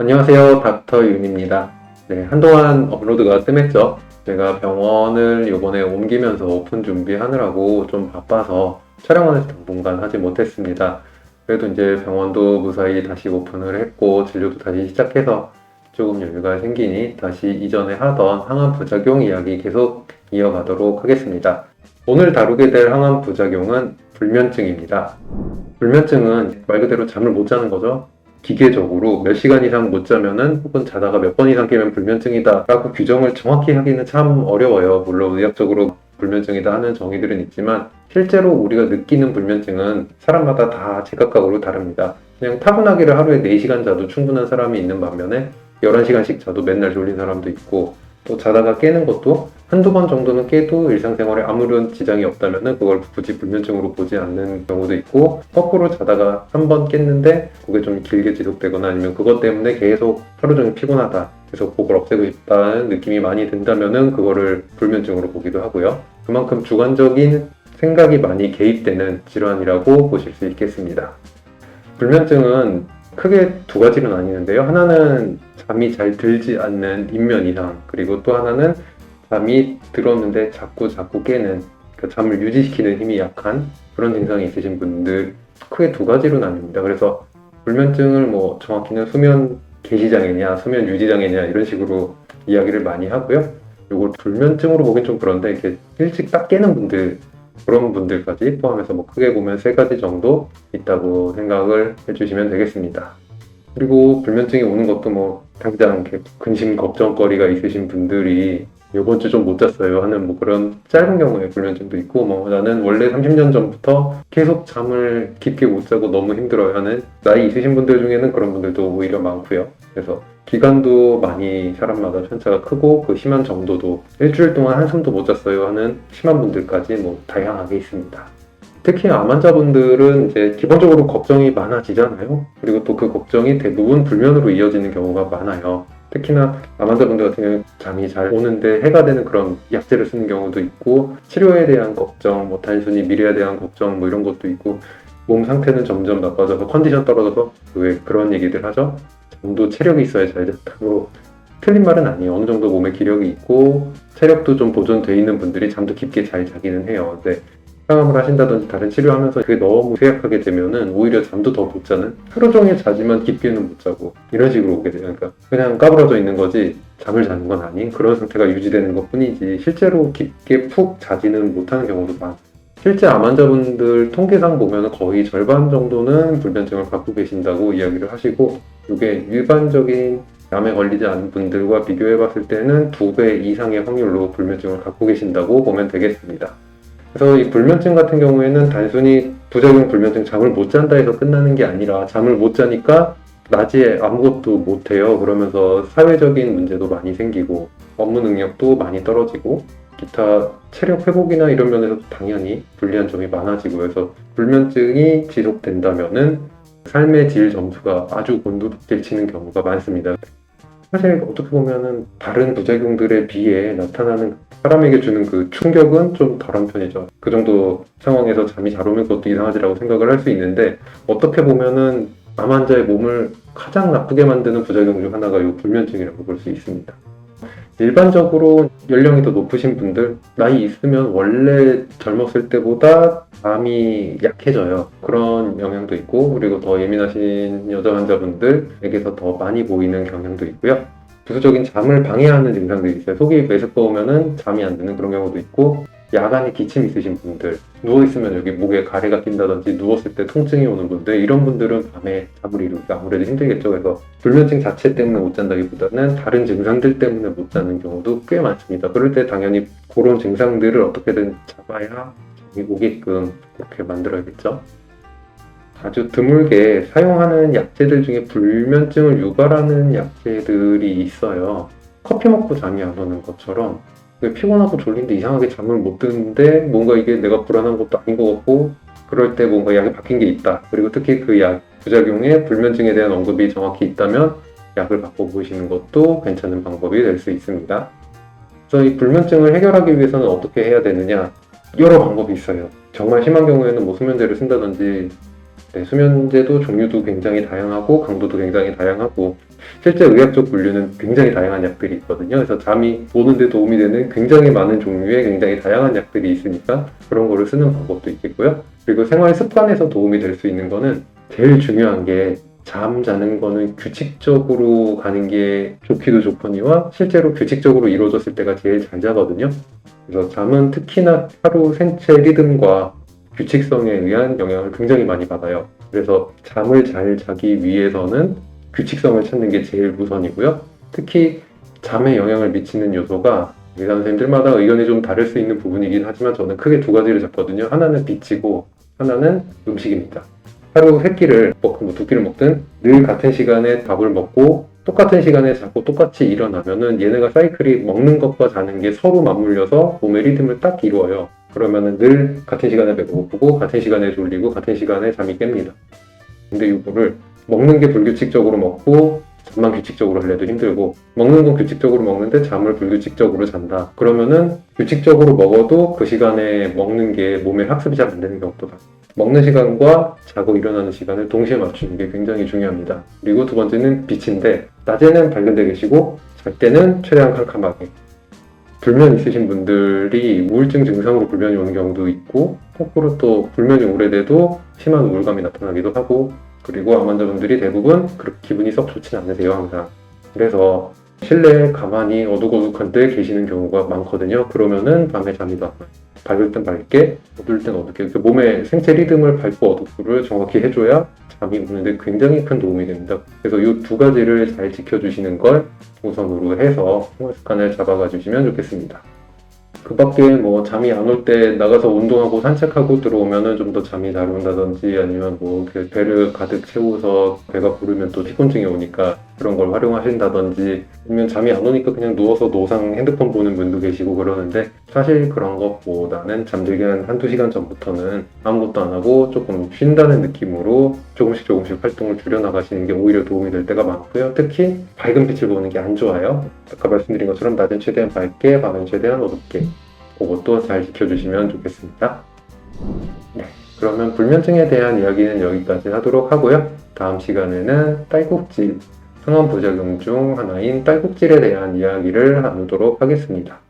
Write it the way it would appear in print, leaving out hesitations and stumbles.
안녕하세요. 닥터 윤입니다. 네, 한동안 업로드가 뜸했죠. 제가 병원을 요번에 옮기면서 오픈 준비하느라고 좀 바빠서 촬영을 당분간 하지 못했습니다. 그래도 이제 병원도 무사히 다시 오픈을 했고 진료도 다시 시작해서 조금 여유가 생기니 다시 이전에 하던 항암 부작용 이야기 계속 이어가도록 하겠습니다. 오늘 다루게 될 항암 부작용은 불면증입니다. 불면증은 말 그대로 잠을 못 자는 거죠. 기계적으로 몇 시간 이상 못 자면은 혹은 자다가 몇 번 이상 깨면 불면증이다 라고 규정을 정확히 하기는 참 어려워요. 물론 의학적으로 불면증이다 하는 정의들은 있지만 실제로 우리가 느끼는 불면증은 사람마다 다 제각각으로 다릅니다. 그냥 타고나기를 하루에 4시간 자도 충분한 사람이 있는 반면에 11시간씩 자도 맨날 졸린 사람도 있고, 또 자다가 깨는 것도 한두 번 정도는 깨도 일상생활에 아무런 지장이 없다면 그걸 굳이 불면증으로 보지 않는 경우도 있고, 거꾸로 자다가 한 번 깼는데 그게 좀 길게 지속되거나 아니면 그것 때문에 계속 하루 종일 피곤하다, 그래서 그걸 없애고 싶다는 느낌이 많이 든다면 그거를 불면증으로 보기도 하고요. 그만큼 주관적인 생각이 많이 개입되는 질환이라고 보실 수 있겠습니다. 불면증은 크게 두 가지로 나뉘는데요. 하나는 잠이 잘 들지 않는 인면 이상, 그리고 또 하나는 잠이 들었는데 자꾸 깨는, 그러니까 잠을 유지시키는 힘이 약한 그런 증상이 있으신 분들, 크게 두 가지로 나뉩니다. 그래서 불면증을 뭐 정확히는 수면 개시장애냐, 수면 유지장애냐 이런 식으로 이야기를 많이 하고요. 이걸 불면증으로 보긴 좀 그런데 이렇게 일찍 딱 깨는 분들, 그런 분들까지 포함해서 뭐 크게 보면 세 가지 정도 있다고 생각을 해주시면 되겠습니다. 그리고 불면증이 오는 것도 뭐 당장 이렇게 근심 걱정거리가 있으신 분들이 이번 주 좀 못 잤어요 하는 뭐 그런 짧은 경우에 불면증도 있고, 뭐 나는 원래 30년 전부터 계속 잠을 깊게 못 자고 너무 힘들어요 하는 나이 있으신 분들 중에는 그런 분들도 오히려 많고요. 그래서 기간도 많이 사람마다 편차가 크고 그 심한 정도도 일주일 동안 한숨도 못 잤어요 하는 심한 분들까지 뭐 다양하게 있습니다. 특히 암 환자분들은 이제 기본적으로 걱정이 많아지잖아요. 그리고 또 그 걱정이 대부분 불면으로 이어지는 경우가 많아요. 특히나 암 환자분들 같은 경우는 잠이 잘 오는데 해가 되는 그런 약제를 쓰는 경우도 있고, 치료에 대한 걱정, 뭐 단순히 미래에 대한 걱정 뭐 이런 것도 있고, 몸 상태는 점점 나빠져서 컨디션 떨어져서 왜 그런 얘기들 하죠? 잠도 체력이 있어야 잘 잤다고. 틀린 말은 아니에요. 어느 정도 몸에 기력이 있고 체력도 좀 보존돼 있는 분들이 잠도 깊게 잘 자기는 해요. 근데 항암을 하신다든지 다른 치료하면서 그게 너무 쇠약하게 되면은 오히려 잠도 더 못 자는, 하루 종일 자지만 깊게는 못 자고 이런 식으로 오게 돼요. 그러니까 그냥 까부러져 있는 거지 잠을 자는 건 아닌 그런 상태가 유지되는 것 뿐이지 실제로 깊게 푹 자지는 못하는 경우도 많아요. 실제 암 환자분들 통계상 보면 거의 절반 정도는 불면증을 갖고 계신다고 이야기를 하시고, 이게 일반적인 암에 걸리지 않은 분들과 비교해 봤을 때는 2배 이상의 확률로 불면증을 갖고 계신다고 보면 되겠습니다. 그래서 이 불면증 같은 경우에는 단순히 부작용 불면증, 잠을 못 잔다 해서 끝나는 게 아니라 잠을 못 자니까 낮에 아무것도 못 해요. 그러면서 사회적인 문제도 많이 생기고 업무 능력도 많이 떨어지고 기타 체력 회복이나 이런 면에서도 당연히 불리한 점이 많아지고 해서 불면증이 지속된다면은 삶의 질 점수가 아주 곤두박질치는 경우가 많습니다. 사실 어떻게 보면은 다른 부작용들에 비해 나타나는, 사람에게 주는 그 충격은 좀 덜한 편이죠. 그 정도 상황에서 잠이 잘 오면 그것도 이상하지라고 생각을 할 수 있는데, 어떻게 보면은 암 환자의 몸을 가장 나쁘게 만드는 부작용 중 하나가 이 불면증이라고 볼 수 있습니다. 일반적으로 연령이 더 높으신 분들, 나이 있으면 원래 젊었을 때보다 암이 약해져요. 그런 영향도 있고, 그리고 더 예민하신 여자 환자분들에게서 더 많이 보이는 경향도 있고요. 부수적인 잠을 방해하는 증상들이 있어요. 속이 메스꺼우면은 잠이 안 드는 그런 경우도 있고, 야간에 기침 있으신 분들, 누워있으면 여기 목에 가래가 낀다든지 누웠을 때 통증이 오는 분들, 이런 분들은 밤에 잠을 이루기가 아무래도 힘들겠죠. 그래서 불면증 자체 때문에 못 잔다기보다는 다른 증상들 때문에 못 자는 경우도 꽤 많습니다. 그럴 때 당연히 그런 증상들을 어떻게든 잡아야 잠이 오게끔 그렇게 만들어야겠죠. 아주 드물게 사용하는 약제들 중에 불면증을 유발하는 약제들이 있어요. 커피 먹고 잠이 안 오는 것처럼 피곤하고 졸린데 이상하게 잠을 못 드는데 뭔가 이게 내가 불안한 것도 아닌 것 같고, 그럴 때 뭔가 약이 바뀐 게 있다. 그리고 특히 그 약 부작용에 불면증에 대한 언급이 정확히 있다면 약을 바꿔보시는 것도 괜찮은 방법이 될 수 있습니다. 그래서 이 불면증을 해결하기 위해서는 어떻게 해야 되느냐, 여러 방법이 있어요. 정말 심한 경우에는 뭐 수면제를 쓴다든지 네, 수면제도 종류도 굉장히 다양하고 강도도 굉장히 다양하고 실제 의학적 분류는 굉장히 다양한 약들이 있거든요. 그래서 잠이 오는데 도움이 되는 굉장히 많은 종류의 굉장히 다양한 약들이 있으니까 그런 거를 쓰는 방법도 있겠고요. 그리고 생활 습관에서 도움이 될 수 있는 거는 제일 중요한 게 잠 자는 거는 규칙적으로 가는 게 좋기도 좋거니와 실제로 규칙적으로 이루어졌을 때가 제일 잘 자거든요. 그래서 잠은 특히나 하루 생체 리듬과 규칙성에 의한 영향을 굉장히 많이 받아요. 그래서 잠을 잘 자기 위해서는 규칙성을 찾는 게 제일 우선이고요. 특히 잠에 영향을 미치는 요소가 의사 선생님들마다 의견이 좀 다를 수 있는 부분이긴 하지만 저는 크게 두 가지를 잡거든요. 하나는 빛이고 하나는 음식입니다. 하루 세 끼를 먹든 두 끼를 먹든 늘 같은 시간에 밥을 먹고 똑같은 시간에 자고 똑같이 일어나면은 얘네가 사이클이 먹는 것과 자는 게 서로 맞물려서 몸의 리듬을 딱 이루어요. 그러면은 늘 같은 시간에 배가 고프고 같은 시간에 졸리고 같은 시간에 잠이 깹니다. 근데 이거를 먹는 게 불규칙적으로 먹고 잠만 규칙적으로 하려도 힘들고 먹는 건 규칙적으로 먹는데 잠을 불규칙적으로 잔다. 그러면은 규칙적으로 먹어도 그 시간에 먹는 게 몸에 학습이 잘 안 되는 경우도 많아요. 먹는 시간과 자고 일어나는 시간을 동시에 맞추는 게 굉장히 중요합니다. 그리고 두 번째는 빛인데 낮에는 밝은 데 계시고 잘 때는 최대한 캄캄하게. 불면 있으신 분들이 우울증 증상으로 불면이 오는 경우도 있고 거꾸로 또 불면이 오래돼도 심한 우울감이 나타나기도 하고 그리고 암 환자분들이 대부분 그렇게 기분이 썩 좋진 않으세요 항상. 그래서 실내에 가만히 어둑어둑한 데 계시는 경우가 많거든요. 그러면은 밤에 잠이 안 와요. 밝을 땐 밝게, 어두울 땐 어둡게. 몸의 생체 리듬을 밝고 어둡고를 정확히 해줘야 잠이 오는데 굉장히 큰 도움이 됩니다. 그래서 이 두 가지를 잘 지켜주시는 걸 우선으로 해서 생활 습관을 잡아가 주시면 좋겠습니다. 그 밖에 뭐 잠이 안 올 때 나가서 운동하고 산책하고 들어오면은 좀 더 잠이 잘 온다든지 아니면 뭐 이렇게 배를 가득 채워서 배가 부르면 또 피곤증이 오니까 그런 걸 활용하신다든지 아니면 잠이 안 오니까 그냥 누워서 노상 핸드폰 보는 분도 계시고 그러는데 사실 그런 것보다는 잠들기 한 한두 시간 전부터는 아무것도 안 하고 조금 쉰다는 느낌으로 조금씩 활동을 줄여나가시는 게 오히려 도움이 될 때가 많고요. 특히 밝은 빛을 보는 게 안 좋아요. 아까 말씀드린 것처럼 낮은 최대한 밝게, 밤은 최대한 어둡게 그것도 잘 지켜주시면 좋겠습니다. 네, 그러면 불면증에 대한 이야기는 여기까지 하도록 하고요. 다음 시간에는 딸꾹질, 상환부작용 중 하나인 딸꾹질에 대한 이야기를 나누도록 하겠습니다.